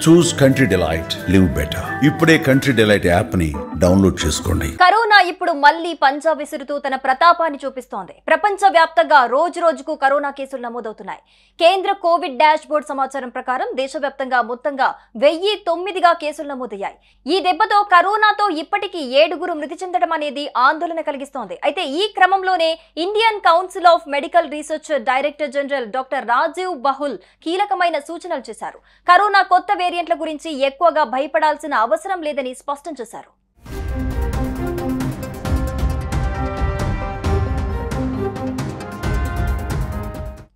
చూస్ country delight, live better. ఇప్పుడే country delight app ని download చేసుకోండి. కరోనా ఇప్పుడు మళ్లీ పంజా విసురుతూ తన ప్రతాపాన్ని చూపిస్తోంది. ప్రపంచ వ్యాప్తంగా రోజు రోజుకు కరోనా కేసులు నమోదవుతున్నాయి. కేంద్ర కోవిడ్ డాష్ బోర్డ్ సమాచారం ప్రకారం దేశవ్యాప్తంగా మొత్తంగా 1009గా కేసులు నమోదయ్యాయి. ఈ దెబ్బతో కరోనాతో ఇప్పటికీ 7గురు మృతి చెందడం అనేది ఆందోళన కలిగిస్తోంది. అయితే ఈ క్రమంలోనే Indian Council of Medical Research director general doctor Rajiv Bahl కీలకమైన సూచనలు చేశారు. కరోనా కొత్త వేరియంట్ల గురించి ఎక్కువగా భయపడాల్సిన అవసరం లేదని స్పష్టం చేశారు.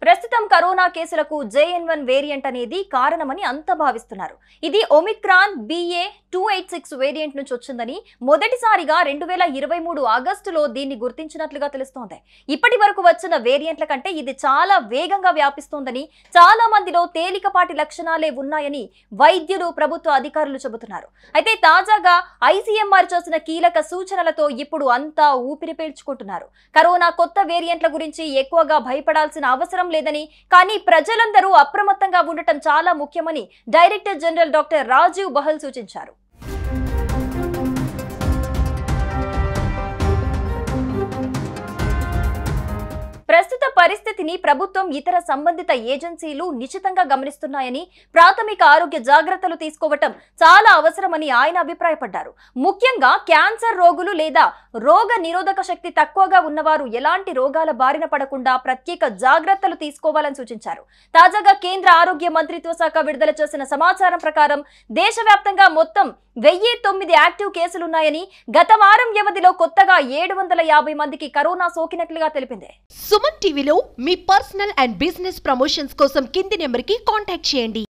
ప్రస్తుతం కరోనా కేసులకు JN1 వేరియంట్ అనేది కారణమని అంతా భావిస్తున్నారు. ఇది ఒమిక్రాన్ BA.286 వేరియంట్ నుంచి వచ్చిందని మొదటిసారిగా 2023 ఆగస్టులో దీన్ని గుర్తించినట్లుగా తెలుస్తోంది. ఇప్పటి వరకు వచ్చిన వేరియంట్ల కంటే ఇది చాలా వేగంగా వ్యాపిస్తోందని, చాలా మందిలో తేలికపాటి లక్షణాలే ఉన్నాయని వైద్యులు, ప్రభుత్వ అధికారులు చెబుతున్నారు. అయితే తాజాగా ICMR చేసిన కీలక సూచనలతో ఇప్పుడు అంతా ఊపిరి పీల్చుకుంటున్నారు. కరోనా కొత్త వేరియంట్ల గురించి ఎక్కువగా భయపడాల్సిన అవసరం లేదని, కానీ ప్రజలందరూ అప్రమత్తంగా ఉండటం చాలా ముఖ్యమని director general doctor Rajiv Bahl సూచించారు. ప్రస్తుత పరిస్థితిని ప్రభుత్వం, ఇతర సంబంధిత ఏజెన్సీలు నిశితంగా గమనిస్తున్నాయని, ప్రాథమిక ఆరోగ్య జాగ్రత్తలు తీసుకోవటం చాలా అవసరమని ఆయన అభిప్రాయపడ్డారు. ముఖ్యంగా క్యాన్సర్ రోగులు లేదా రోగ నిరోధక శక్తి తక్కువగా ఉన్నవారు ఎలాంటి రోగాల బారిన పడకుండా ప్రత్యేక జాగ్రత్తలు తీసుకోవాలని సూచించారు. తాజాగా కేంద్ర ఆరోగ్య మంత్రిత్వ శాఖ విడుదల చేసిన సమాచారం ప్రకారం దేశవ్యాప్తంగా మొత్తం 1009 యాక్టివ్ కేసులున్నాయని, గత వారం వ్యవధిలో కొత్తగా 750 మందికి కరోనా సోకినట్లుగా తెలిపింది. సుమన్ టీవీలో మీ పర్సనల్ అండ్ బిజినెస్ ప్రమోషన్స్ కోసం కింది నెంబర్కి కాంటాక్ట్ చేయండి.